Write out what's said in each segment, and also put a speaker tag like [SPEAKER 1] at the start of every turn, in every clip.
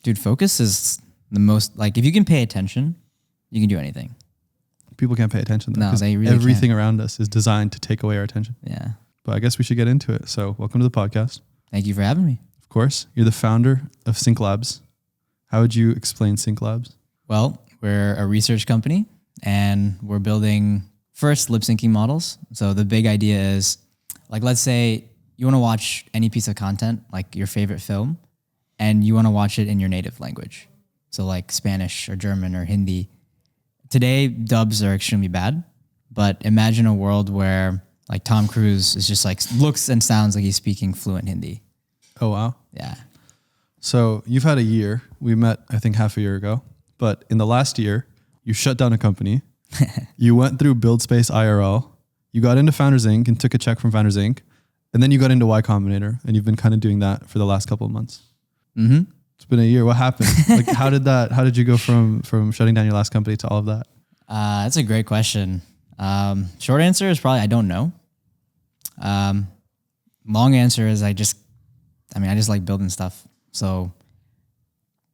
[SPEAKER 1] Dude, focus is the most, like, if you can pay attention, you can do anything.
[SPEAKER 2] People can't pay attention though.
[SPEAKER 1] No, they really
[SPEAKER 2] everything
[SPEAKER 1] can't.
[SPEAKER 2] around us is designed to take away our attention.
[SPEAKER 1] Yeah.
[SPEAKER 2] But I guess we should get into it. So welcome to the podcast.
[SPEAKER 1] Thank you for having me.
[SPEAKER 2] Of course, you're the founder of F.inc Labs. How would you explain F.inc Labs?
[SPEAKER 1] Well, we're a research company and we're building first lip syncing models. So the big idea is, like, let's say you want to watch any piece of content, like your favorite film, and you want to watch it in your native language. So like Spanish or German or Hindi. Today, dubs are extremely bad, but imagine a world where like Tom Cruise is just like looks and sounds like he's speaking fluent Hindi.
[SPEAKER 2] Oh, wow.
[SPEAKER 1] Yeah.
[SPEAKER 2] So you've had a year. We met, I think, half a year ago. But in the last year, you shut down a company. You went through Buildspace IRL. You got into Founders Inc. and took a check from Founders Inc. And then you got into Y Combinator, and you've been kind of doing that for the last couple of months.
[SPEAKER 1] Mm-hmm.
[SPEAKER 2] It's been a year. What happened? Like, how did you go from shutting down your last company to all of that?
[SPEAKER 1] That's a great question. Short answer is probably I don't know. Long answer is I just like building stuff. So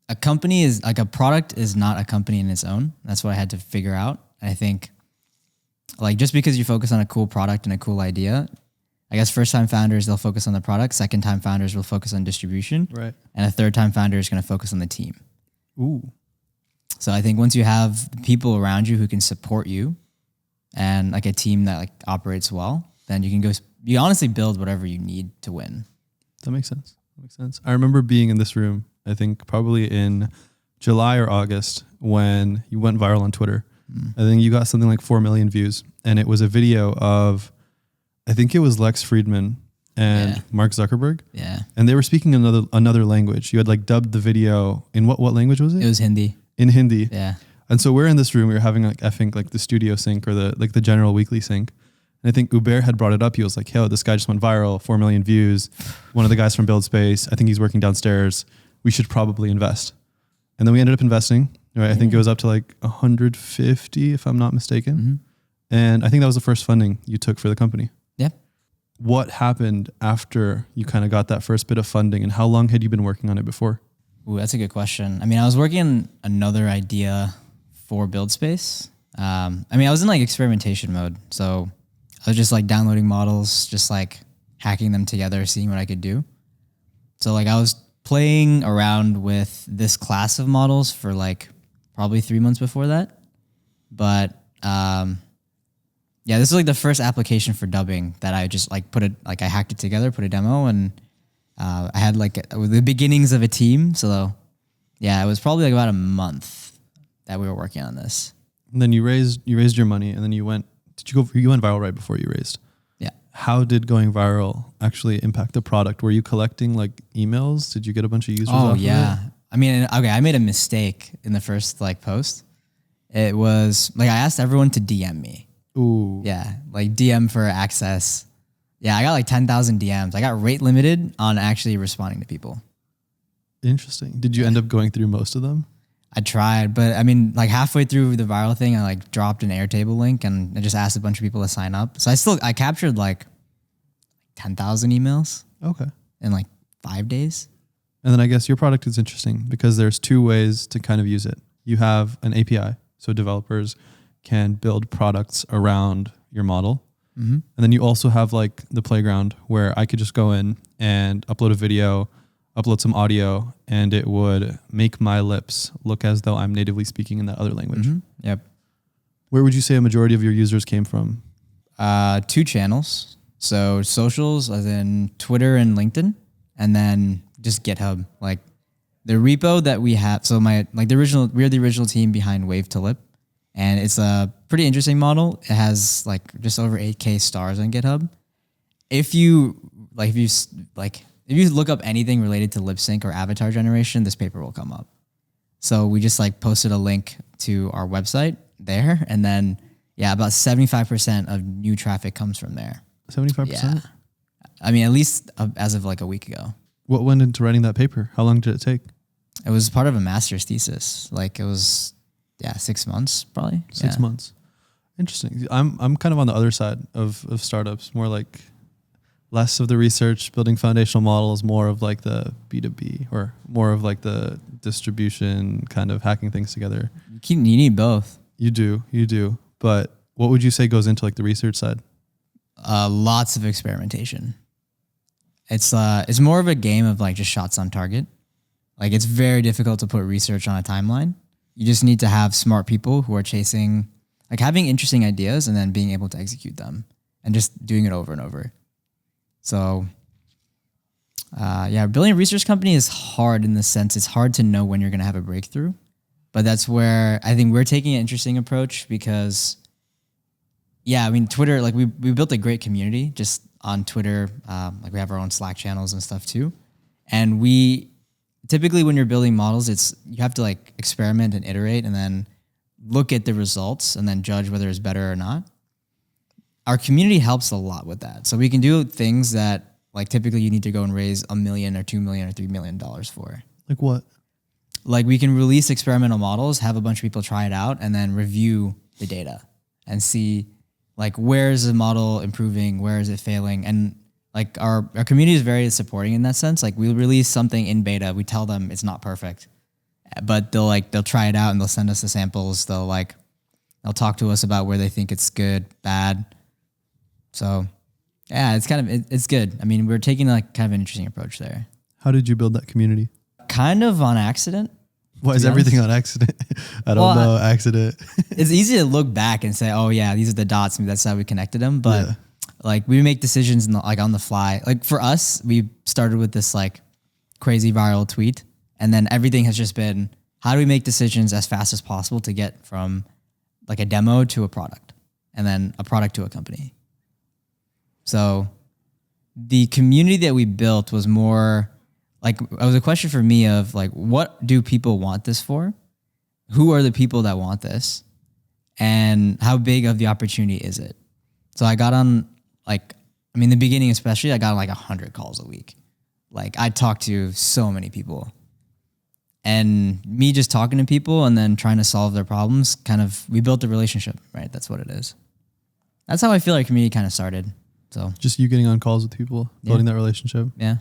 [SPEAKER 1] a company is like a product is not a company in its own. That's what I had to figure out. And I think like just because you focus on a cool product and a cool idea, I guess first time founders, they'll focus on the product. Second time founders will focus on distribution.
[SPEAKER 2] Right.
[SPEAKER 1] And a third time founder is going to focus on the team.
[SPEAKER 2] Ooh.
[SPEAKER 1] So I think once you have people around you who can support you and like a team that like operates well, then you honestly build whatever you need to win.
[SPEAKER 2] That makes sense. I remember being in this room, I think probably in July or August when you went viral on Twitter. I think you got something like 4 million views, and it was a video of, I think it was Lex Friedman and Mark Zuckerberg.
[SPEAKER 1] Yeah.
[SPEAKER 2] And they were speaking another language. You had like dubbed the video in what language was it?
[SPEAKER 1] It was Hindi.
[SPEAKER 2] In Hindi.
[SPEAKER 1] Yeah.
[SPEAKER 2] And so we're in this room, we were having like F.inc, like the studio sync or the general weekly sync. And I think Uber had brought it up. He was like, yo, this guy just went viral, 4 million views. One of the guys from Buildspace, I think he's working downstairs. We should probably invest. And then we ended up investing, right? I think it was up to like 150, if I'm not mistaken.
[SPEAKER 1] Mm-hmm.
[SPEAKER 2] And I think that was the first funding you took for the company.
[SPEAKER 1] Yeah.
[SPEAKER 2] What happened after you kind of got that first bit of funding, and how long had you been working on it before?
[SPEAKER 1] Ooh, that's a good question. I mean, I was working on another idea for Buildspace. I was in like experimentation mode. So I was just like downloading models, just like hacking them together, seeing what I could do. So like I was playing around with this class of models for like probably 3 months before that. But this is like the first application for dubbing that I just like I hacked it together, put a demo, and I had like the beginnings of a team. So yeah, it was probably like about a month that we were working on this.
[SPEAKER 2] And then you raised your money, and then you went viral right before you raised.
[SPEAKER 1] Yeah.
[SPEAKER 2] How did going viral actually impact the product? Were you collecting like emails? Did you get a bunch of users?
[SPEAKER 1] Oh
[SPEAKER 2] off
[SPEAKER 1] yeah.
[SPEAKER 2] Of it?
[SPEAKER 1] I mean, okay, I made a mistake in the first like post. It was like I asked everyone to DM me.
[SPEAKER 2] Ooh.
[SPEAKER 1] Yeah, like DM for access. Yeah, I got like 10,000 DMs. I got rate limited on actually responding to people.
[SPEAKER 2] Interesting. Did you end up going through most of them?
[SPEAKER 1] I tried, but I mean, like halfway through the viral thing, I like dropped an Airtable link and I just asked a bunch of people to sign up. So I captured like 10,000 emails.
[SPEAKER 2] Okay.
[SPEAKER 1] In like 5 days.
[SPEAKER 2] And then I guess your product is interesting because there's two ways to kind of use it. You have an API, so developers can build products around your model. Mm-hmm. And then you also have like the playground where I could just go in and upload a video, upload some audio, and it would make my lips look as though I'm natively speaking in that other language.
[SPEAKER 1] Mm-hmm. Yep.
[SPEAKER 2] Where would you say a majority of your users came from?
[SPEAKER 1] 2 channels. So socials, as in Twitter and LinkedIn, and then just GitHub. Like the repo that we have. So we're the original team behind Wave to Lip, and it's a pretty interesting model. It has like just over 8K stars on GitHub. If you look up anything related to lip sync or avatar generation, this paper will come up. So we just like posted a link to our website there, and then about 75% of new traffic comes from there.
[SPEAKER 2] 75%?
[SPEAKER 1] Yeah. I mean, at least as of like a week ago.
[SPEAKER 2] What went into writing that paper? How long did it take?
[SPEAKER 1] It was part of a master's thesis. Like it was, 6 months probably.
[SPEAKER 2] 6 months. Interesting. I'm kind of on the other side of startups, more like less of the research, building foundational models, more of like the B2B, or more of like the distribution, kind of hacking things together?
[SPEAKER 1] You need both.
[SPEAKER 2] You do. But what would you say goes into like the research side?
[SPEAKER 1] Lots of experimentation. It's more of a game of like just shots on target. Like it's very difficult to put research on a timeline. You just need to have smart people who are chasing, like having interesting ideas and then being able to execute them and just doing it over and over. So building a research company is hard in the sense it's hard to know when you're going to have a breakthrough. But that's where I think we're taking an interesting approach because, Twitter, like we built a great community just on Twitter. Like we have our own Slack channels and stuff too. And typically when you're building models, you have to like experiment and iterate and then look at the results and then judge whether it's better or not. Our community helps a lot with that. So we can do things that like typically you need to go and raise $1 million or $2 million or $3 million for.
[SPEAKER 2] Like what?
[SPEAKER 1] Like we can release experimental models, have a bunch of people try it out and then review the data and see like where is the model improving, where is it failing? And like our community is very supporting in that sense. Like we'll release something in beta, we tell them it's not perfect, but they'll try it out and they'll send us the samples. They'll talk to us about where they think it's good, bad. So yeah, it's good. I mean, we're taking like kind of an interesting approach there.
[SPEAKER 2] How did you build that community?
[SPEAKER 1] Kind of on accident.
[SPEAKER 2] Why is everything on accident? I don't know. Accident.
[SPEAKER 1] It's easy to look back and say, oh yeah, these are the dots. Maybe that's how we connected them. But like we make decisions on the fly. Like for us, we started with this like crazy viral tweet. And then everything has just been, how do we make decisions as fast as possible to get from like a demo to a product and then a product to a company? So the community that we built was more like, it was a question for me of like, what do people want this for? Who are the people that want this? And how big of the opportunity is it? So I got on the beginning especially, I got like 100 calls a week. Like I talked to so many people. And me just talking to people and then trying to solve their problems, we built a relationship, right? That's what it is. That's how I feel our community kind of started. So
[SPEAKER 2] just you getting on calls with people, building that relationship.
[SPEAKER 1] Yeah.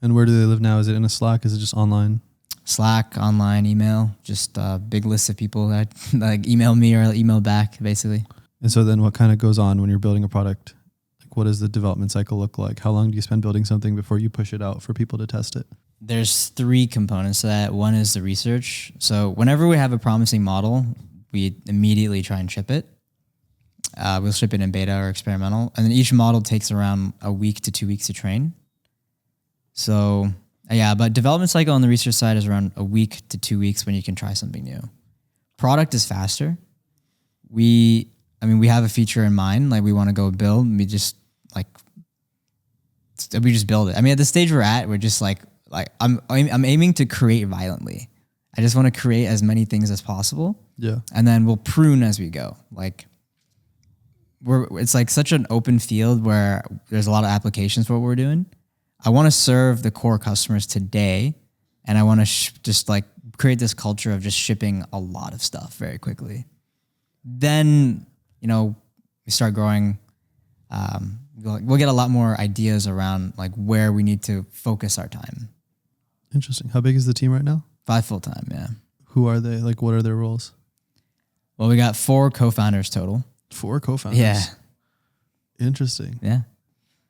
[SPEAKER 2] And where do they live now? Is it in a Slack? Is it just online?
[SPEAKER 1] Slack, online, email, just a big list of people that like email me or email back basically.
[SPEAKER 2] And so then what kind of goes on when you're building a product? Like what does the development cycle look like? How long do you spend building something before you push it out for people to test it?
[SPEAKER 1] There's 3 components to that. One is the research. So whenever we have a promising model, we immediately try and ship it. We'll ship it in beta or experimental. And then each model takes around a week to 2 weeks to train. So but development cycle on the research side is around a week to 2 weeks when you can try something new. Product is faster. We have a feature in mind, like we want to go build. We just build it. I mean, at the stage we're at, we're just like I'm aiming to create violently. I just want to create as many things as possible.
[SPEAKER 2] Yeah.
[SPEAKER 1] And then we'll prune as we go. Like it's like such an open field where there's a lot of applications for what we're doing. I want to serve the core customers today, and I want to just like create this culture of just shipping a lot of stuff very quickly. Then, we start growing. We'll get a lot more ideas around like where we need to focus our time.
[SPEAKER 2] Interesting. How big is the team right now?
[SPEAKER 1] 5 full-time, yeah.
[SPEAKER 2] Who are they? Like, what are their roles?
[SPEAKER 1] Well, we got 4 co-founders total.
[SPEAKER 2] 4 co-founders?
[SPEAKER 1] Yeah.
[SPEAKER 2] Interesting.
[SPEAKER 1] Yeah.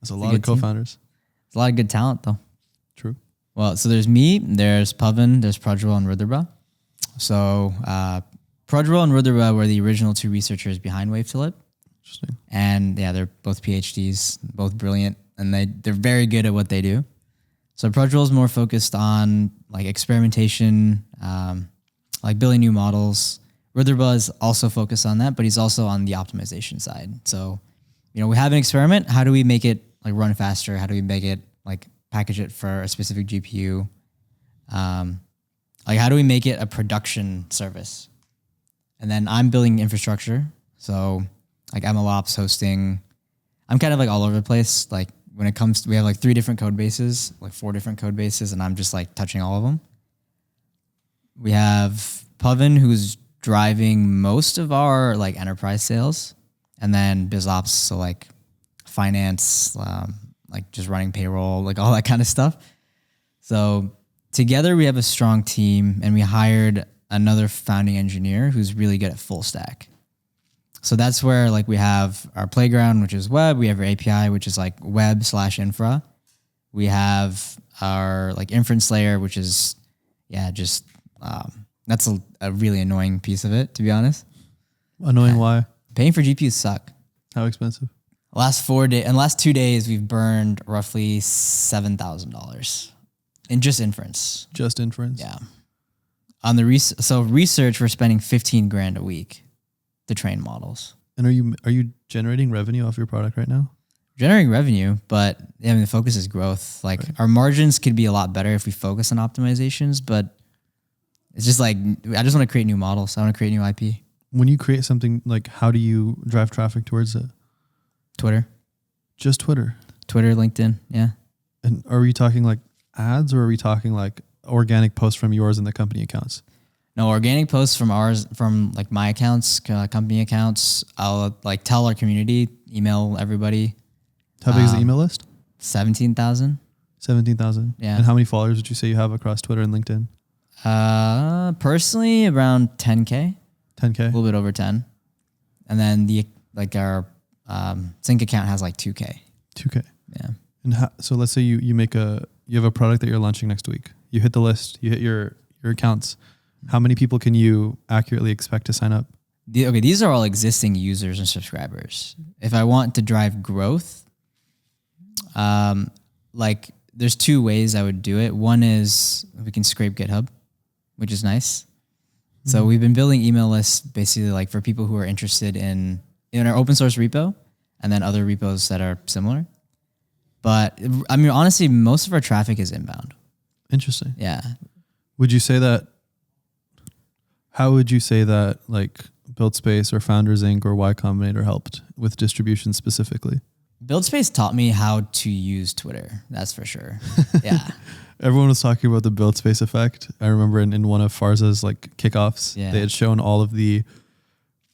[SPEAKER 2] That's a lot of co-founders.
[SPEAKER 1] It's a lot of good talent, though.
[SPEAKER 2] True.
[SPEAKER 1] Well, so there's me, there's Pavan, there's Prajwal, and Rudra. So Prajwal and Rudra were the original 2 researchers behind Wave to Lip.
[SPEAKER 2] Interesting.
[SPEAKER 1] And yeah, they're both PhDs, both brilliant, and they're very good at what they do. So Prajwal is more focused on like experimentation, like building new models. Rudra is also focused on that, but he's also on the optimization side. So, we have an experiment. How do we make it like run faster? How do we make it like package it for a specific GPU? Like how do we make it a production service? And then I'm building infrastructure. So like MLOps, hosting. I'm kind of like all over the place. Like when it comes to, we have like 3 different code bases, like 4 different code bases, and I'm just like touching all of them. We have Pavan, who's driving most of our like enterprise sales, and then BizOps, so like finance, like just running payroll, like all that kind of stuff. So together we have a strong team, and we hired another founding engineer who's really good at full stack. So that's where like we have our playground, which is web. We have our API, which is like web/infra. We have our like inference layer, which is just that's a really annoying piece of it, to be honest.
[SPEAKER 2] Annoying? Why?
[SPEAKER 1] Paying for GPUs suck.
[SPEAKER 2] How expensive?
[SPEAKER 1] Last 2 days, we've burned roughly $7,000 in just inference.
[SPEAKER 2] Just inference.
[SPEAKER 1] Yeah. On the research, we're spending $15,000 a week to train models.
[SPEAKER 2] And are you generating revenue off your product right now?
[SPEAKER 1] Generating revenue, but I mean the focus is growth. Like our margins could be a lot better if we focus on optimizations, but it's just like I just want to create new models. I want to create new IP.
[SPEAKER 2] When you create something, like how do you drive traffic towards it?
[SPEAKER 1] Twitter.
[SPEAKER 2] Just Twitter,
[SPEAKER 1] LinkedIn, yeah.
[SPEAKER 2] And are we talking like ads, or are we talking like organic posts from yours and the company accounts?
[SPEAKER 1] No, organic posts from ours, from like my accounts, company accounts. I'll like tell our community, email everybody.
[SPEAKER 2] How big is the email list?
[SPEAKER 1] 17,000.
[SPEAKER 2] 17,000.
[SPEAKER 1] Yeah.
[SPEAKER 2] And how many followers would you say you have across Twitter and LinkedIn?
[SPEAKER 1] Personally, around 10K.
[SPEAKER 2] 10K.
[SPEAKER 1] A little bit over 10. And then our Sync account has like 2K.
[SPEAKER 2] 2K.
[SPEAKER 1] Yeah.
[SPEAKER 2] And so let's say you have a product that you're launching next week. You hit the list. You hit your accounts. How many people can you accurately expect to sign up?
[SPEAKER 1] These are all existing users and subscribers. If I want to drive growth, like there's 2 ways I would do it. One is we can scrape GitHub, which is nice. Mm-hmm. So we've been building email lists basically like for people who are interested in our open source repo, and then other repos that are similar. But I mean, honestly, most of our traffic is inbound.
[SPEAKER 2] Interesting.
[SPEAKER 1] Yeah.
[SPEAKER 2] How would you say that like Buildspace or Founders Inc. or Y Combinator helped with distribution specifically?
[SPEAKER 1] Buildspace taught me how to use Twitter. That's for sure. Yeah.
[SPEAKER 2] Everyone was talking about the Buildspace effect. I remember in one of Farza's like kickoffs, they had shown all of the,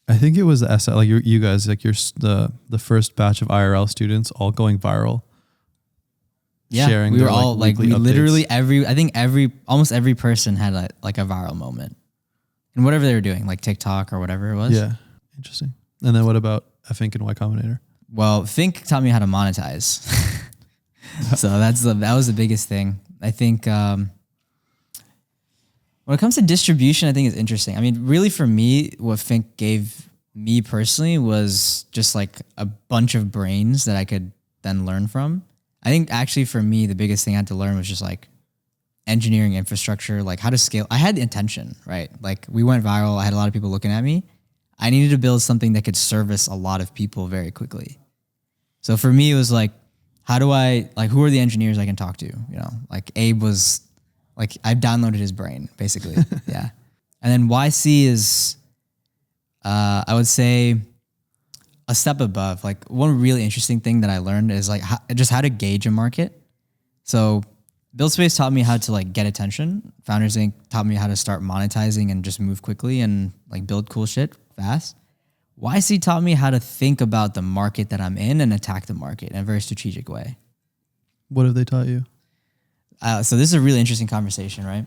[SPEAKER 2] I think it was the SI, like you guys, like the first batch of IRL students all going viral.
[SPEAKER 1] Yeah,
[SPEAKER 2] sharing
[SPEAKER 1] we were all like, we
[SPEAKER 2] updates.
[SPEAKER 1] Literally almost every person had a viral moment. And whatever they were doing, like TikTok or whatever it was.
[SPEAKER 2] Yeah, interesting. And then what about F.inc and Y Combinator?
[SPEAKER 1] Well, F.inc taught me how to monetize. So that was the biggest thing. I think when it comes to distribution, I think it's interesting. I mean, really for me, what F.inc gave me personally was just like a bunch of brains that I could then learn from. I think actually for me, the biggest thing I had to learn was just like engineering infrastructure, like how to scale. I had the intention, right? Like we went viral. I had a lot of people looking at me. I needed to build something that could service a lot of people very quickly. So for me, it was like, who are the engineers I can talk to? You know, like Abe was like, I downloaded his brain basically. Yeah. And then YC is, I would say a step above. Like one really interesting thing that I learned is like how to gauge a market. So Buildspace taught me how to like get attention. Founders Inc. taught me how to start monetizing and just move quickly and like build cool shit fast. YC taught me how to think about the market that I'm in and attack the market in a very strategic way.
[SPEAKER 2] What have they taught you?
[SPEAKER 1] So this is a really interesting conversation, right?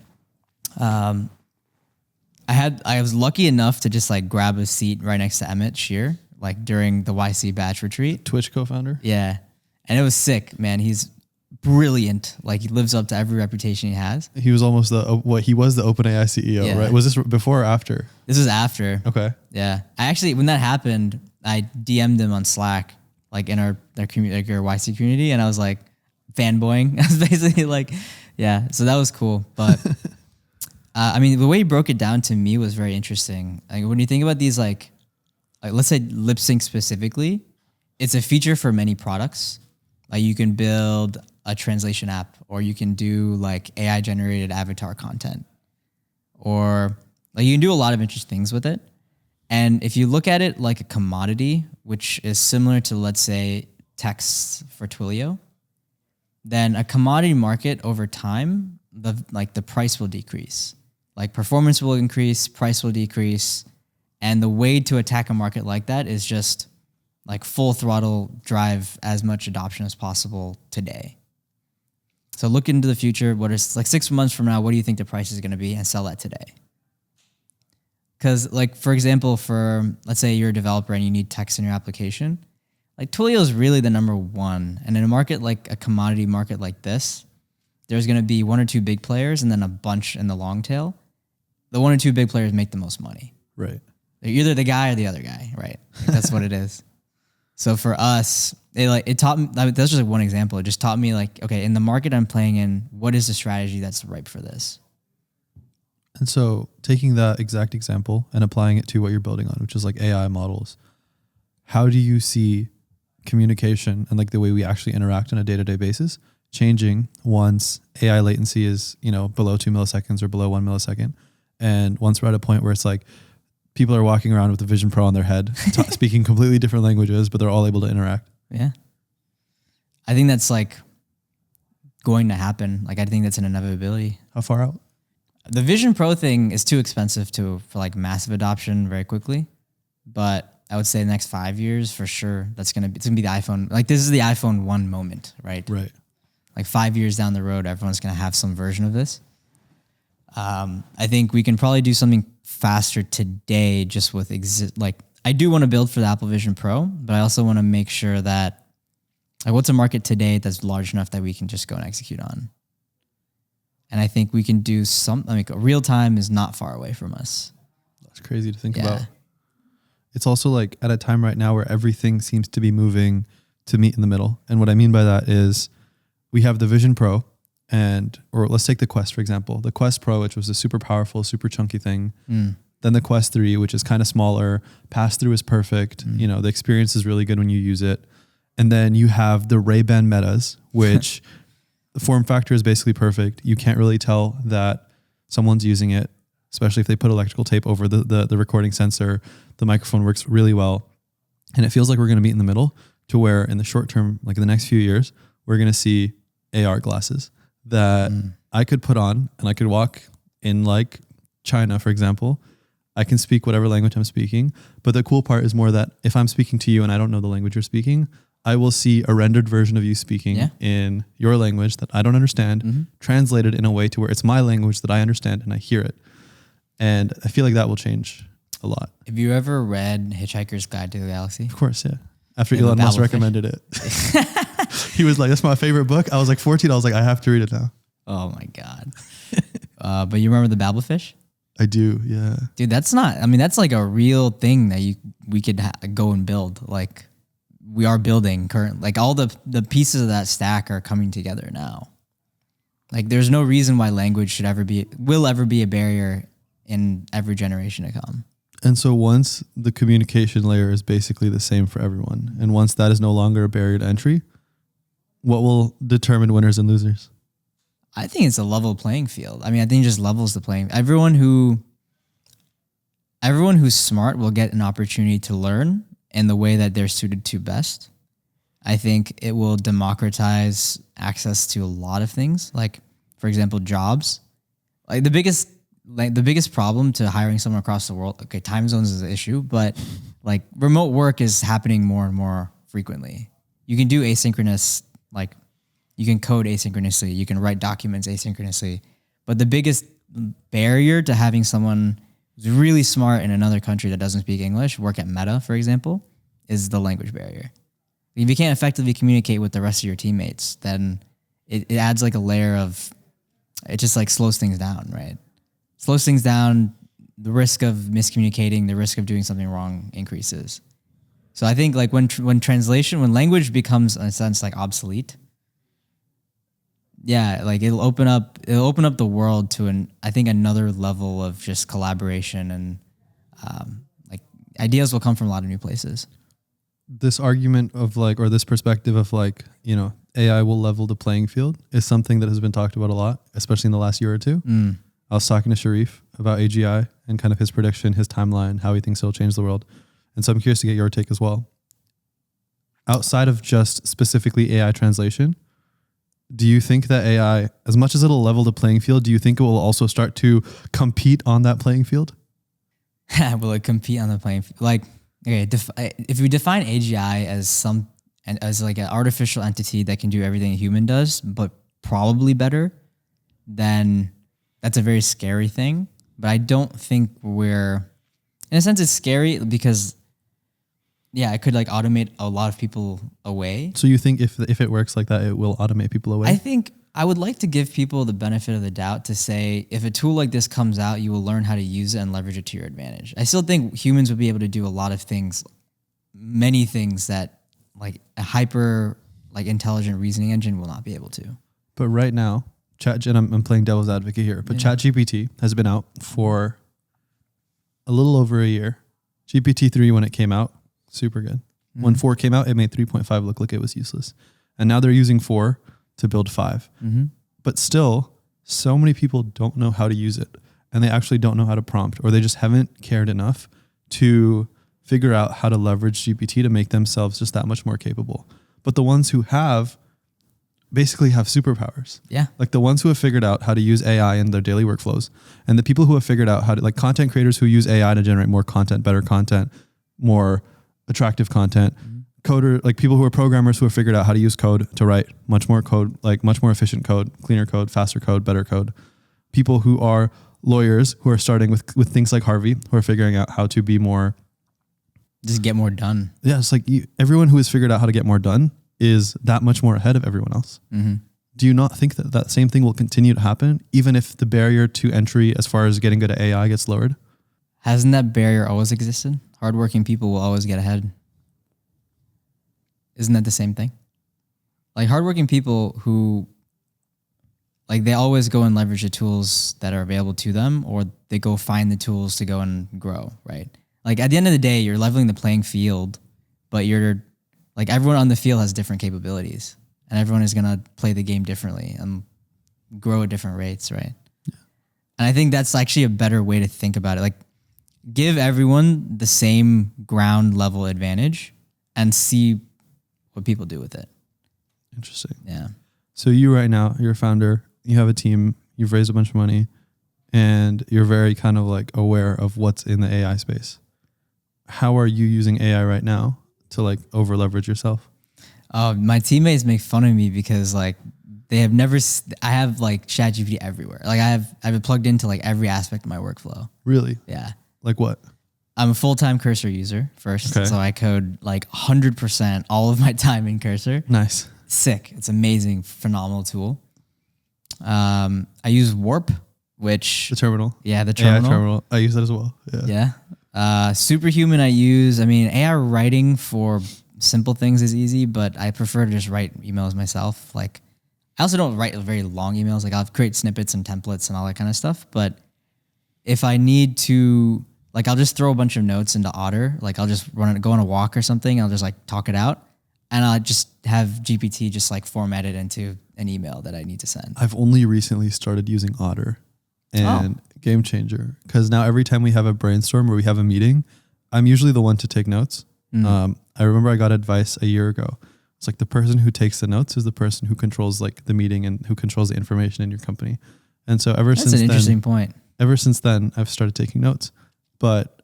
[SPEAKER 1] I was lucky enough to just like grab a seat right next to Emmett Shear, like during the YC batch retreat.
[SPEAKER 2] Twitch co-founder?
[SPEAKER 1] Yeah. And it was sick, man. He's brilliant. Like he lives up to every reputation he has.
[SPEAKER 2] He was almost he was the OpenAI CEO, right? Was this before or after?
[SPEAKER 1] This was after.
[SPEAKER 2] Okay.
[SPEAKER 1] Yeah. I actually, when that happened, I DM'd him on Slack, like in our community, like our YC community. And I was like fanboying. I was basically like, yeah. So that was cool. But I mean, the way he broke it down to me was very interesting. Like when you think about these, like let's say lip sync specifically, it's a feature for many products. Like you can build a translation app, or you can do like AI generated avatar content, or like you can do a lot of interesting things with it. And if you look at it like a commodity, which is similar to, let's say, texts for Twilio, then a commodity market over time, the price will decrease. Like performance will increase, price will decrease. And the way to attack a market like that is just like full throttle drive as much adoption as possible today. So look into the future. What is like 6 months from now? What do you think the price is going to be, and sell that today? Because like, for example, let's say you're a developer and you need text in your application, like Twilio is really the number one. And in a market like a commodity market like this, there's going to be 1 or 2 big players and then a bunch in the long tail. The 1 or 2 big players make the most money.
[SPEAKER 2] Right.
[SPEAKER 1] They're either the guy or the other guy, right? Like that's what it is. So for us, it taught me, that's just like one example. It just taught me like, okay, in the market I'm playing in, what is the strategy that's ripe for this?
[SPEAKER 2] And so taking that exact example and applying it to what you're building on, which is like AI models, how do you see communication and like the way we actually interact on a day-to-day basis changing once AI latency is, below 2 milliseconds or below 1 millisecond? And once we're at a point where it's like people are walking around with the Vision Pro on their head, speaking completely different languages, but they're all able to interact.
[SPEAKER 1] Yeah. I think that's like going to happen. Like, I think that's an inevitability.
[SPEAKER 2] How far out?
[SPEAKER 1] The Vision Pro thing is too expensive for like massive adoption very quickly. But I would say the next 5 years for sure, it's gonna be the iPhone. Like, this is the iPhone 1 moment, right?
[SPEAKER 2] Right.
[SPEAKER 1] Like 5 years down the road, everyone's gonna have some version of this. I think we can probably do something faster today just with I do want to build for the Apple Vision Pro, but I also want to make sure that like what's a market today that's large enough that we can just go and execute on. And I think we can do real time is not far away from us.
[SPEAKER 2] That's crazy to think about. It's also like at a time right now where everything seems to be moving to meet in the middle. And what I mean by that is we have the Vision Pro or let's take the Quest, for example, the Quest Pro, which was a super powerful, super chunky thing. Then the Quest 3, which is kind of smaller, pass-through is perfect. The experience is really good when you use it. And then you have the Ray-Ban Metas, which the form factor is basically perfect. You can't really tell that someone's using it, especially if they put electrical tape over the recording sensor. The microphone works really well. And it feels like we're going to meet in the middle to where in the short term, like in the next few years, we're going to see AR glasses that I could put on and I could walk in like China, for example. I can speak whatever language I'm speaking. But the cool part is more that if I'm speaking to you and I don't know the language you're speaking, I will see a rendered version of you speaking in your language that I don't understand, translated in a way to where it's my language that I understand and I hear it. And I feel like that will change a lot.
[SPEAKER 1] Have you ever read Hitchhiker's Guide to the Galaxy?
[SPEAKER 2] Of course, yeah. After Elon Musk recommended it. He was like, that's my favorite book. I was like 14. I was like, I have to read it now.
[SPEAKER 1] Oh my God. But you remember the babblefish?
[SPEAKER 2] I do, yeah.
[SPEAKER 1] Dude, that's like a real thing that we could go and build. Like, we are building like all the pieces of that stack are coming together now. Like, there's no reason why language will ever be a barrier in every generation to come.
[SPEAKER 2] And so once the communication layer is basically the same for everyone, and once that is no longer a barrier to entry, what will determine winners and losers?
[SPEAKER 1] I think it's a level playing field. I think it just levels the playing. Everyone who's smart will get an opportunity to learn in the way that they're suited to best. I think it will democratize access to a lot of things. Like, for example, jobs. Like the biggest problem to hiring someone across the world, okay, time zones is an issue, but like remote work is happening more and more frequently. You can do asynchronous, like you can code asynchronously, you can write documents asynchronously, but the biggest barrier to having someone who's really smart in another country that doesn't speak English work at Meta, for example, is the language barrier. If you can't effectively communicate with the rest of your teammates, then it adds like a layer of, it just like slows things down, right? Slows things down, the risk of miscommunicating, the risk of doing something wrong increases. So I think like when language becomes in a sense like obsolete, yeah, like it'll open up the world to I think another level of just collaboration, and like ideas will come from a lot of new places.
[SPEAKER 2] This argument of like, or this perspective of like, AI will level the playing field is something that has been talked about a lot, especially in the last year or two. I was talking to Sharif about AGI and kind of his prediction, his timeline, how he thinks it'll change the world. And so I'm curious to get your take as well. Outside of just specifically AI translation, do you think that AI, as much as it'll level the playing field, do you think it will also start to compete on that playing field?
[SPEAKER 1] Will it compete on the playing field? Like, Okay, if we define AGI as like an artificial entity that can do everything a human does, but probably better, then that's a very scary thing. But I don't think in a sense, it's scary because, yeah, it could like automate a lot of people away.
[SPEAKER 2] So you think if it works like that, it will automate people away?
[SPEAKER 1] I think I would like to give people the benefit of the doubt to say, if a tool like this comes out, you will learn how to use it and leverage it to your advantage. I still think humans would be able to do a lot of things, many things that like a hyper like intelligent reasoning engine will not be able to.
[SPEAKER 2] But right now, I'm playing devil's advocate here, but ChatGPT has been out for a little over a year. GPT-3, when it came out, super good. When 4 came out, it made 3.5 look like it was useless. And now they're using 4 to build 5. But still, so many people don't know how to use it. And they actually don't know how to prompt, or they just haven't cared enough to figure out how to leverage GPT to make themselves just that much more capable. But the ones who have basically have superpowers.
[SPEAKER 1] Yeah.
[SPEAKER 2] Like the ones who have figured out how to use AI in their daily workflows, and the people who have figured out how to, like content creators who use AI to generate more content, better content, more attractive content, coder, like people who are programmers who have figured out how to use code to write much more code, like much more efficient code, cleaner code, faster code, better code. People who are lawyers who are starting with things like Harvey, who are figuring out how to be more,
[SPEAKER 1] just get more done.
[SPEAKER 2] Yeah. It's like everyone who has figured out how to get more done is that much more ahead of everyone else. Do you not think that that same thing will continue to happen, even if the barrier to entry as far as getting good at AI gets lowered?
[SPEAKER 1] Hasn't that barrier always existed? Hardworking people will always get ahead. Isn't that the same thing? Like hardworking people who, like they always go and leverage the tools that are available to them, or they go find the tools to go and grow, right? Like at the end of the day, you're leveling the playing field, but you're like everyone on the field has different capabilities, and everyone is going to play the game differently and grow at different rates, right? Yeah. And I think that's actually a better way to think about it. Like give everyone the same ground level advantage and see what people do with it.
[SPEAKER 2] Interesting.
[SPEAKER 1] Yeah.
[SPEAKER 2] So you right now, you're a founder, you have a team, you've raised a bunch of money, and you're very kind of like aware of what's in the AI space. How are you using AI right now to like over leverage yourself?
[SPEAKER 1] My teammates make fun of me because like they have never, I have like ChatGPT everywhere. Like I've plugged into like every aspect of my workflow.
[SPEAKER 2] Really?
[SPEAKER 1] Yeah.
[SPEAKER 2] Like what?
[SPEAKER 1] I'm a full-time Cursor user first. Okay. So I code like 100% all of my time in Cursor.
[SPEAKER 2] Nice.
[SPEAKER 1] Sick. It's amazing, phenomenal tool. I use Warp, which...
[SPEAKER 2] The terminal.
[SPEAKER 1] Yeah, the terminal.
[SPEAKER 2] AI terminal. I use that as well.
[SPEAKER 1] Yeah. Superhuman AI writing for simple things is easy, but I prefer to just write emails myself. Like I also don't write very long emails. Like I'll create snippets and templates and all that kind of stuff. But if I need to... Like I'll just throw a bunch of notes into Otter. Like I'll just go on a walk or something. I'll just like talk it out, and I'll just have GPT just like format it into an email that I need to send.
[SPEAKER 2] I've only recently started using Otter, and game changer, because now every time we have a brainstorm or we have a meeting, I'm usually the one to take notes. I remember I got advice a year ago. It's like the person who takes the notes is the person who controls like the meeting and who controls the information in your company. And so
[SPEAKER 1] That's an interesting point.
[SPEAKER 2] Ever since then, I've started taking notes. But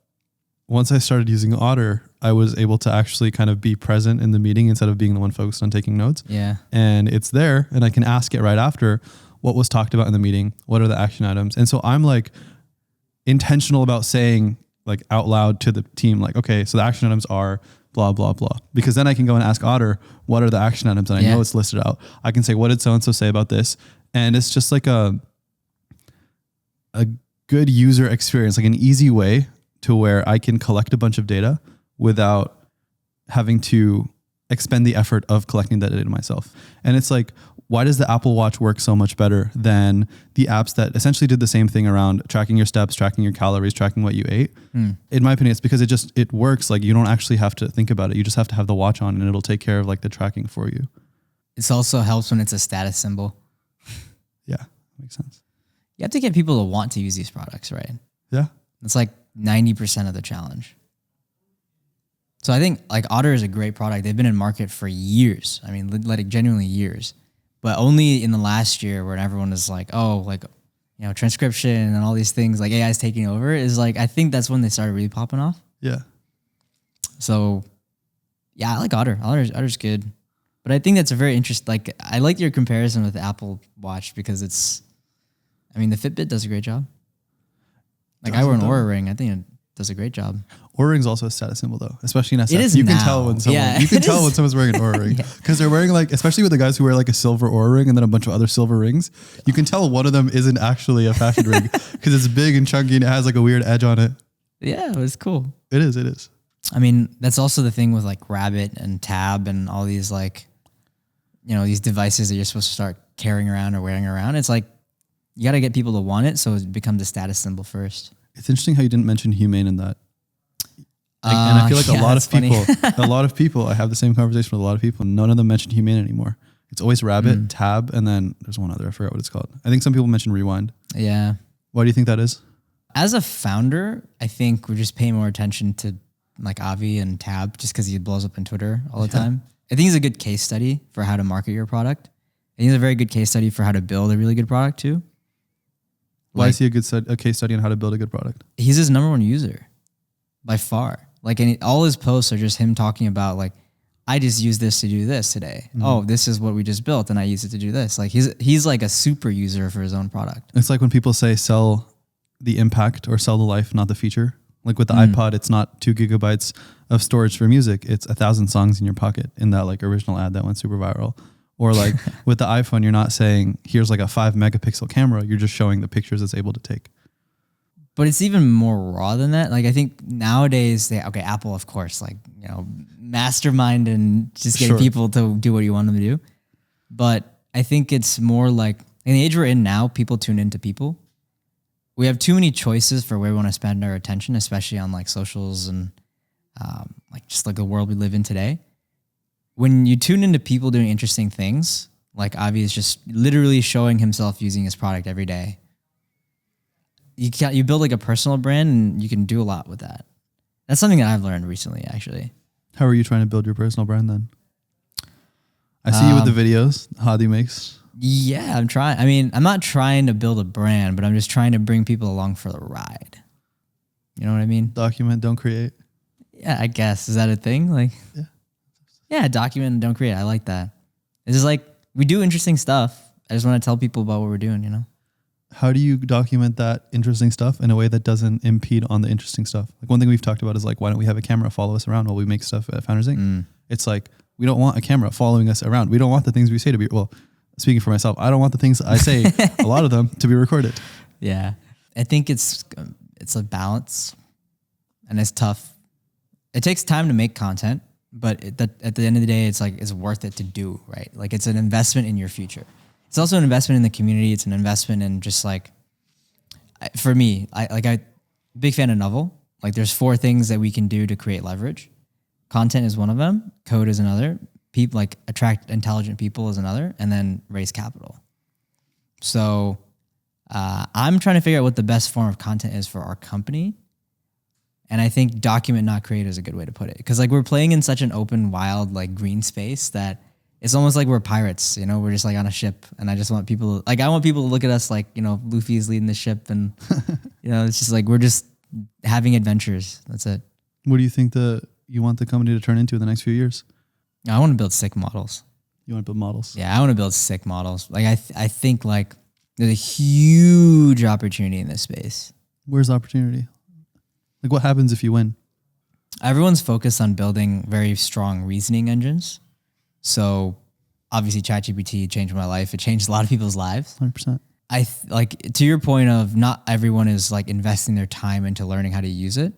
[SPEAKER 2] once I started using Otter, I was able to actually kind of be present in the meeting instead of being the one focused on taking notes.
[SPEAKER 1] Yeah.
[SPEAKER 2] And it's there, and I can ask it right after what was talked about in the meeting. What are the action items? And so I'm like intentional about saying like out loud to the team, like, okay, so the action items are blah, blah, blah. Because then I can go and ask Otter, what are the action items? And I know it's listed out. I can say, what did so-and-so say about this? And it's just like a good user experience, like an easy way to where I can collect a bunch of data without having to expend the effort of collecting that data myself. And it's like, why does the Apple Watch work so much better than the apps that essentially did the same thing around tracking your steps, tracking your calories, tracking what you ate? In my opinion, it's because it works. Like you don't actually have to think about it. You just have to have the watch on and it'll take care of like the tracking for you.
[SPEAKER 1] It also helps when it's a status symbol.
[SPEAKER 2] Yeah, makes sense.
[SPEAKER 1] You have to get people to want to use these products, right?
[SPEAKER 2] Yeah.
[SPEAKER 1] It's like 90% of the challenge. So I think like Otter is a great product. They've been in market for years. I mean, like genuinely years, but only in the last year when everyone is like, oh, like, you know, transcription and all these things, like AI is taking over, is like, I think that's when they started really popping off.
[SPEAKER 2] Yeah.
[SPEAKER 1] So yeah, I like Otter. Otter's good. But I think that's a very interesting, like, I like your comparison with the Apple Watch because the Fitbit does a great job. Like, I wear an Oura Ring. I think it does a great job.
[SPEAKER 2] Oura Ring's also a status symbol though, especially in SF.
[SPEAKER 1] It is
[SPEAKER 2] you
[SPEAKER 1] now.
[SPEAKER 2] can tell when someone, when someone's wearing an Oura Ring because they're wearing like, especially with the guys who wear like a silver Oura Ring and then a bunch of other silver rings. You can tell one of them isn't actually a fashion ring because it's big and chunky and it has like a weird edge on it.
[SPEAKER 1] Yeah, it was cool.
[SPEAKER 2] It is.
[SPEAKER 1] I mean, that's also the thing with like Rabbit and Tab and all these like, these devices that you're supposed to start carrying around or wearing around. It's like, you got to get people to want it. So it becomes a status symbol first.
[SPEAKER 2] It's interesting how you didn't mention humane in that. Like, and I feel like a lot of people, I have the same conversation with a lot of people. None of them mention humane anymore. It's always Rabbit, Tab, and then there's one other. I forgot what it's called. I think some people mention Rewind.
[SPEAKER 1] Yeah.
[SPEAKER 2] Why do you think that is?
[SPEAKER 1] As a founder, I think we're just paying more attention to like Avi and Tab just because he blows up on Twitter all the time. I think he's a good case study for how to market your product. And he's a very good case study for how to build a really good product too.
[SPEAKER 2] Why is he a case study on how to build a good product?
[SPEAKER 1] He's his number one user by far. Like, all his posts are just him talking about like, I just use this to do this today. Oh, this is what we just built and I use it to do this. Like he's like a super user for his own product.
[SPEAKER 2] It's like when people say sell the impact or sell the life, not the feature. Like with the iPod, it's not 2 gigabytes of storage for music. It's 1,000 songs in your pocket in that like original ad that went super viral. Or like with the iPhone, you're not saying here's like a 5 megapixel camera. You're just showing the pictures it's able to take.
[SPEAKER 1] But it's even more raw than that. Like I think nowadays, Apple, of course, like, mastermind and just getting people to do what you want them to do. But I think it's more like in the age we're in now, people tune into people. We have too many choices for where we want to spend our attention, especially on like socials and like just like the world we live in today. When you tune into people doing interesting things, like Avi is just literally showing himself using his product every day. You build like a personal brand and you can do a lot with that. That's something that I've learned recently, actually.
[SPEAKER 2] How are you trying to build your personal brand then? I see you with the videos Hadi makes.
[SPEAKER 1] Yeah, I'm trying. I mean, I'm not trying to build a brand, but I'm just trying to bring people along for the ride. You know what I mean?
[SPEAKER 2] Document, don't create.
[SPEAKER 1] Yeah, I guess. Is that a thing? Like, yeah, document and don't create. I like that. It's just like, we do interesting stuff. I just want to tell people about what we're doing,
[SPEAKER 2] How do you document that interesting stuff in a way that doesn't impede on the interesting stuff? Like one thing we've talked about is like, why don't we have a camera follow us around while we make stuff at Founders Inc? It's like, we don't want a camera following us around. We don't want the things we say to be, well, speaking for myself, I don't want the things I say, a lot of them, to be recorded.
[SPEAKER 1] Yeah. I think it's a balance and it's tough. It takes time to make content, but at the end of the day, it's like, it's worth it to do, right? Like it's an investment in your future. It's also an investment in the community. It's an investment in just like, for me, I big fan of Novel. Like there's 4 things that we can do to create leverage. Content is one of them. Code is another. People like attract intelligent people is another, and then raise capital. So I'm trying to figure out what the best form of content is for our company. And I think document, not create is a good way to put it. Because like we're playing in such an open, wild, like green space that it's almost like we're pirates, we're just like on a ship. And I just want people I want people to look at us like, Luffy is leading the ship and, it's just like, we're just having adventures. That's it.
[SPEAKER 2] What do you think you want the company to turn into in the next few years?
[SPEAKER 1] I want to build sick models.
[SPEAKER 2] You want to build models?
[SPEAKER 1] Yeah, I want to build sick models. Like I think like there's a huge opportunity in this space.
[SPEAKER 2] Where's the opportunity? Like what happens if you win?
[SPEAKER 1] Everyone's focused on building very strong reasoning engines. So obviously ChatGPT changed my life. It changed a lot of people's lives.
[SPEAKER 2] 100%.
[SPEAKER 1] Like to your point of not everyone is like investing their time into learning how to use it.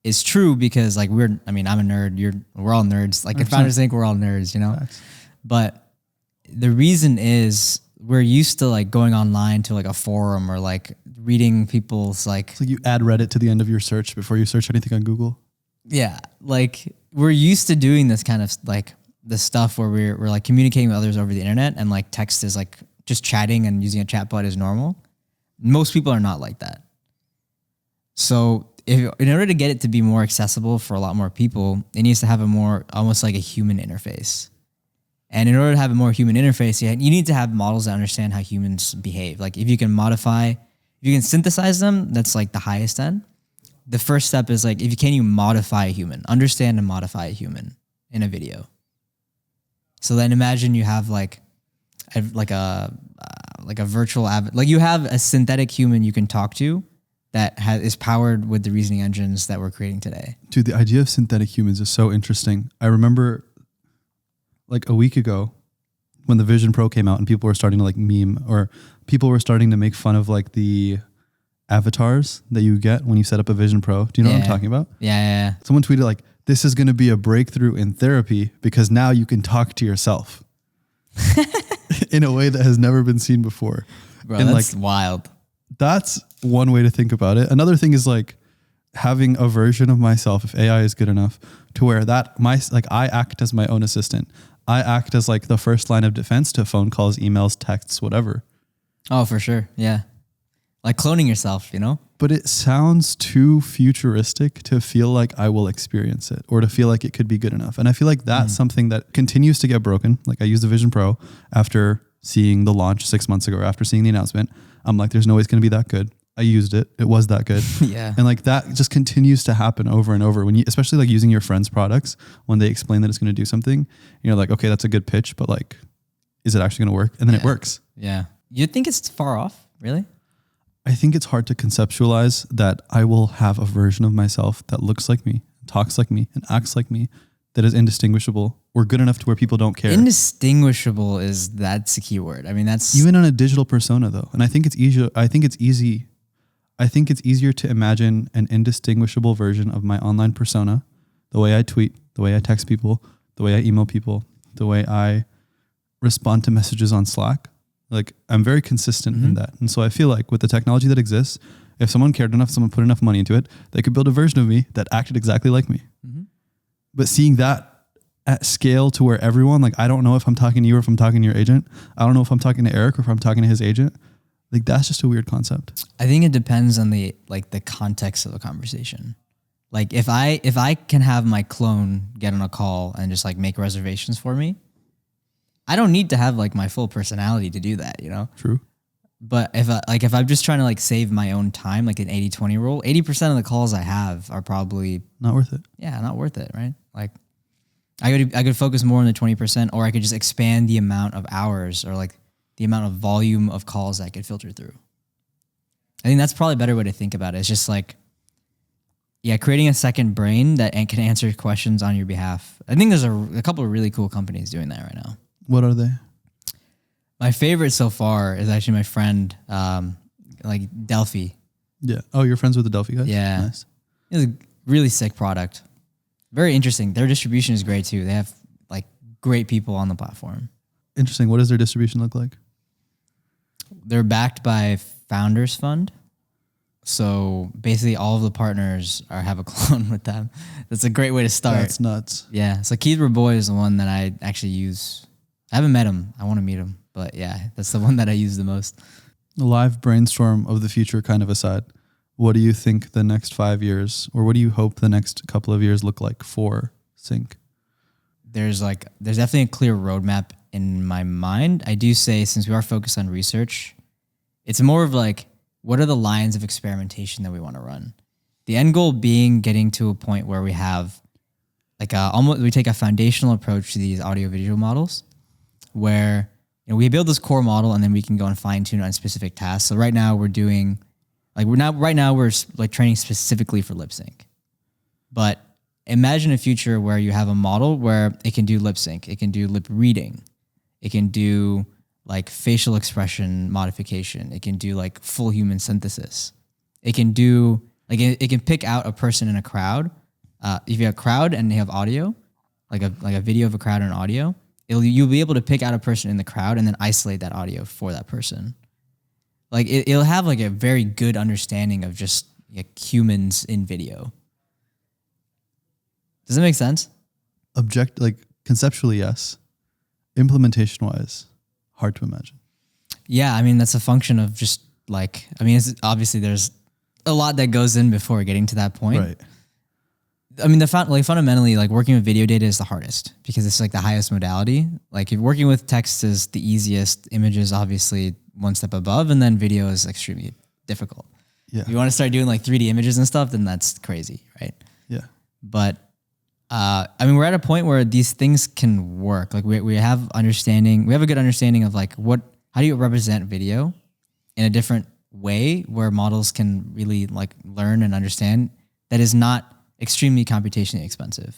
[SPEAKER 1] It's true because like I'm a nerd. We're all nerds. Like at Founders Inc, we're all nerds, Facts. But the reason is we're used to like going online to like a forum or like reading people's like.
[SPEAKER 2] So you add Reddit to the end of your search before you search anything on Google.
[SPEAKER 1] Yeah, like we're used to doing this kind of like the stuff where we're like communicating with others over the internet and like text is like just chatting and using a chatbot is normal. Most people are not like that. So in order to get it to be more accessible for a lot more people, it needs to have a more almost like a human interface. And in order to have a more human interface, you need to have models that understand how humans behave. Like if you can synthesize them, that's like the highest end. the first step is like, can you modify a human, understand and modify a human in a video? So then imagine you have like a virtual like you have a synthetic human you can talk to that is powered with the reasoning engines that we're creating today.
[SPEAKER 2] Dude, the idea of synthetic humans is so interesting. I remember like a week ago when the Vision Pro came out and people were starting to like meme, or people were starting to make fun of like the avatars that you get when you set up a Vision Pro. Do you know what I'm talking about?
[SPEAKER 1] Yeah.
[SPEAKER 2] Someone tweeted like, this is going to be a breakthrough in therapy because now you can talk to yourself in a way that has never been seen before.
[SPEAKER 1] Bro,
[SPEAKER 2] and
[SPEAKER 1] that's
[SPEAKER 2] like,
[SPEAKER 1] wild.
[SPEAKER 2] That's one way to think about it. Another thing is like having a version of myself, if AI is good enough, to where I act as my own assistant. I act as like the first line of defense to phone calls, emails, texts, whatever.
[SPEAKER 1] Oh, for sure. Yeah. Like cloning yourself, you know?
[SPEAKER 2] But it sounds too futuristic to feel like I will experience it or to feel like it could be good enough. And I feel like that's something that continues to get broken. Like I used the Vision Pro after seeing the launch 6 months ago, or after seeing the announcement. I'm like, there's no way it's going to be that good. I used it. It was that good.
[SPEAKER 1] Yeah.
[SPEAKER 2] And like that just continues to happen over and over when you, especially like using your friends' products, when they explain that it's going to do something, you're like, okay, that's a good pitch, but like, is it actually going to work? And then it works.
[SPEAKER 1] Yeah. You think it's far off? Really?
[SPEAKER 2] I think it's hard to conceptualize that I will have a version of myself that looks like me, talks like me, and acts like me, that is indistinguishable or good enough to where people don't care.
[SPEAKER 1] Indistinguishable that's the key word. I mean, that's
[SPEAKER 2] even on a digital persona though. And I think it's easier. I think it's easier to imagine an indistinguishable version of my online persona, the way I tweet, the way I text people, the way I email people, the way I respond to messages on Slack. Like I'm very consistent in that. And so I feel like with the technology that exists, if someone cared enough, someone put enough money into it, they could build a version of me that acted exactly like me. But seeing that at scale to where everyone, like, I don't know if I'm talking to you or if I'm talking to your agent. I don't know if I'm talking to Eric or if I'm talking to his agent. Like that's just a weird concept.
[SPEAKER 1] I think it depends on the context of the conversation. Like if I can have my clone get on a call and just like make reservations for me, I don't need to have like my full personality to do that, you know?
[SPEAKER 2] True.
[SPEAKER 1] But if I'm just trying to like save my own time, like an 80-20 rule, 80% of the calls I have are probably
[SPEAKER 2] not worth it.
[SPEAKER 1] Yeah, not worth it, right? Like I could focus more on the 20%, or I could just expand the amount of hours or like the amount of volume of calls I could filter through. I think that's probably a better way to think about it. It's just like, yeah, creating a second brain that can answer questions on your behalf. I think there's a couple of really cool companies doing that right now.
[SPEAKER 2] What are they?
[SPEAKER 1] My favorite so far is actually my friend, like Delphi.
[SPEAKER 2] Yeah. Oh, you're friends with the Delphi guys?
[SPEAKER 1] Yeah.
[SPEAKER 2] Nice.
[SPEAKER 1] It's a really sick product. Very interesting. Their distribution is great too. They have like great people on the platform.
[SPEAKER 2] Interesting. What does their distribution look like?
[SPEAKER 1] They're backed by Founders Fund. So basically all of the partners have a clone with them. That's a great way to start.
[SPEAKER 2] That's nuts.
[SPEAKER 1] Yeah. So Keith Raboy is the one that I actually use. I haven't met him. I want to meet him. But yeah, that's the one that I use the most.
[SPEAKER 2] The live brainstorm of the future kind of aside, what do you think the next 5 years, or what do you hope the next couple of years look like for Sync?
[SPEAKER 1] There's definitely a clear roadmap in my mind. I do say, since we are focused on research, it's more of like, what are the lines of experimentation that we want to run? The end goal being getting to a point where we have like we take a foundational approach to these audio visual models where, you know, we build this core model and then we can go and fine tune on specific tasks. So right now we're doing we're training specifically for lip sync. But imagine a future where you have a model where it can do lip sync, it can do lip reading, it can do like facial expression modification, it can do like full human synthesis. It can do like it can pick out a person in a crowd. If you have a crowd and they have audio, like a video of a crowd and audio, you'll be able to pick out a person in the crowd and then isolate that audio for that person. Like it'll have like a very good understanding of just like humans in video. Does that make sense?
[SPEAKER 2] Conceptually, yes. Implementation wise, hard to imagine.
[SPEAKER 1] Yeah, I mean, that's a function of just like, I mean, it's obviously there's a lot that goes in before getting to that point.
[SPEAKER 2] Right.
[SPEAKER 1] I mean, fundamentally, like working with video data is the hardest because it's like the highest modality. Like if working with text is the easiest, images obviously one step above, and then video is extremely difficult.
[SPEAKER 2] Yeah.
[SPEAKER 1] If you want to start doing like 3D images and stuff, then that's crazy, right?
[SPEAKER 2] Yeah.
[SPEAKER 1] But I mean, we're at a point where these things can work. Like we have understanding, we have a good understanding of like how do you represent video in a different way where models can really like learn and understand that is not extremely computationally expensive.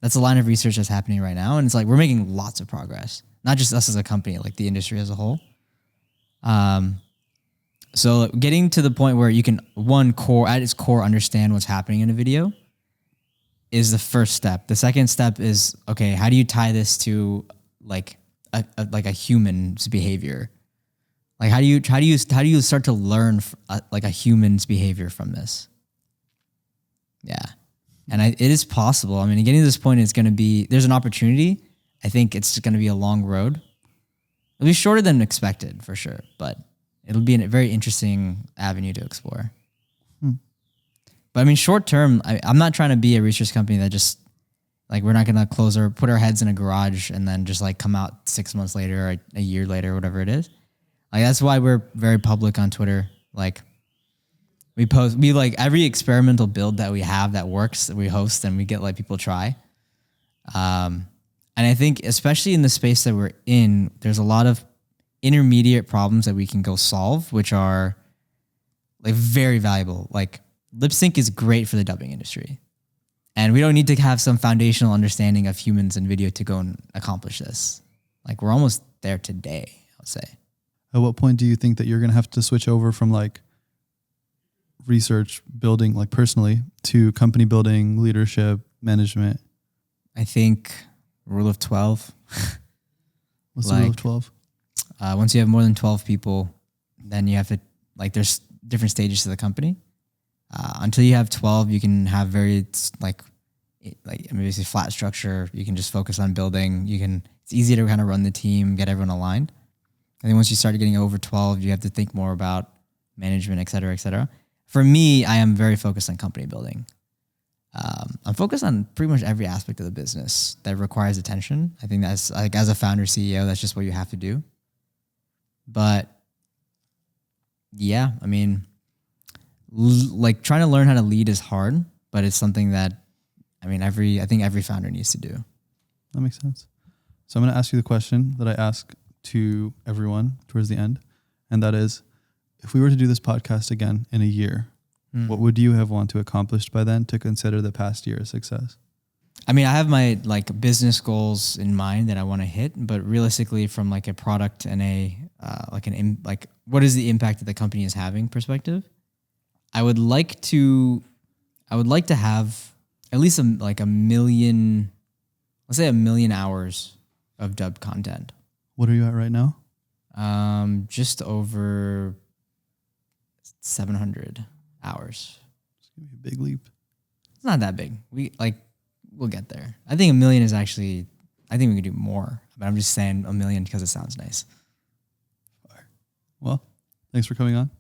[SPEAKER 1] That's a line of research that's happening right now. And it's like, we're making lots of progress, not just us as a company, like the industry as a whole. So getting to the point where you can at its core understand what's happening in a video is the first step. The second step is, okay, how do you tie this to like a human's behavior? Like how do you start to learn like a human's behavior from this? Yeah. And it is possible. I mean, getting to this point is going to be, there's an opportunity. I think it's going to be a long road. It'll be shorter than expected for sure, but it'll be a very interesting avenue to explore. But I mean, short term, I'm not trying to be a research company that just like, we're not going to put our heads in a garage and then just like come out 6 months later or a year later, whatever it is. Like, that's why we're very public on Twitter. Like we like every experimental build that we have that works, that we host and we get like people try. And I think especially in the space that we're in, there's a lot of intermediate problems that we can go solve, which are like very valuable. Like lip sync is great for the dubbing industry. And we don't need to have some foundational understanding of humans and video to go and accomplish this. Like we're almost there today, I would say.
[SPEAKER 2] At what point do you think that you're going to have to switch over from like research building, like personally, to company building, leadership, management?
[SPEAKER 1] I think rule of 12.
[SPEAKER 2] What's the rule of 12?
[SPEAKER 1] Once you have more than 12 people, then you have to, like, there's different stages to the company. Until you have 12, you can have very basically flat structure. You can just focus on building. It's easy to kind of run the team, get everyone aligned. And then once you start getting over 12, you have to think more about management, et cetera, et cetera. For me, I am very focused on company building. I'm focused on pretty much every aspect of the business that requires attention. I think that's like, as a founder CEO, that's just what you have to do. But yeah, I mean, like trying to learn how to lead is hard, but it's something that, I mean, I think every founder needs to do.
[SPEAKER 2] That makes sense. So I'm going to ask you the question that I ask to everyone towards the end. And that is, if we were to do this podcast again in a year, what would you have wanted to accomplish by then to consider the past year a success?
[SPEAKER 1] I mean, I have my like business goals in mind that I want to hit, but realistically from like a product and what is the impact that the company is having perspective, I would like to have at least a million, let's say 1 million hours of dub content.
[SPEAKER 2] What are you at right now?
[SPEAKER 1] Just over 700 hours.
[SPEAKER 2] It's gonna be a big leap.
[SPEAKER 1] It's not that big. We'll get there. I think 1 million is actually, I think we could do more, but I'm just saying 1 million because it sounds nice.
[SPEAKER 2] Well, thanks for coming on.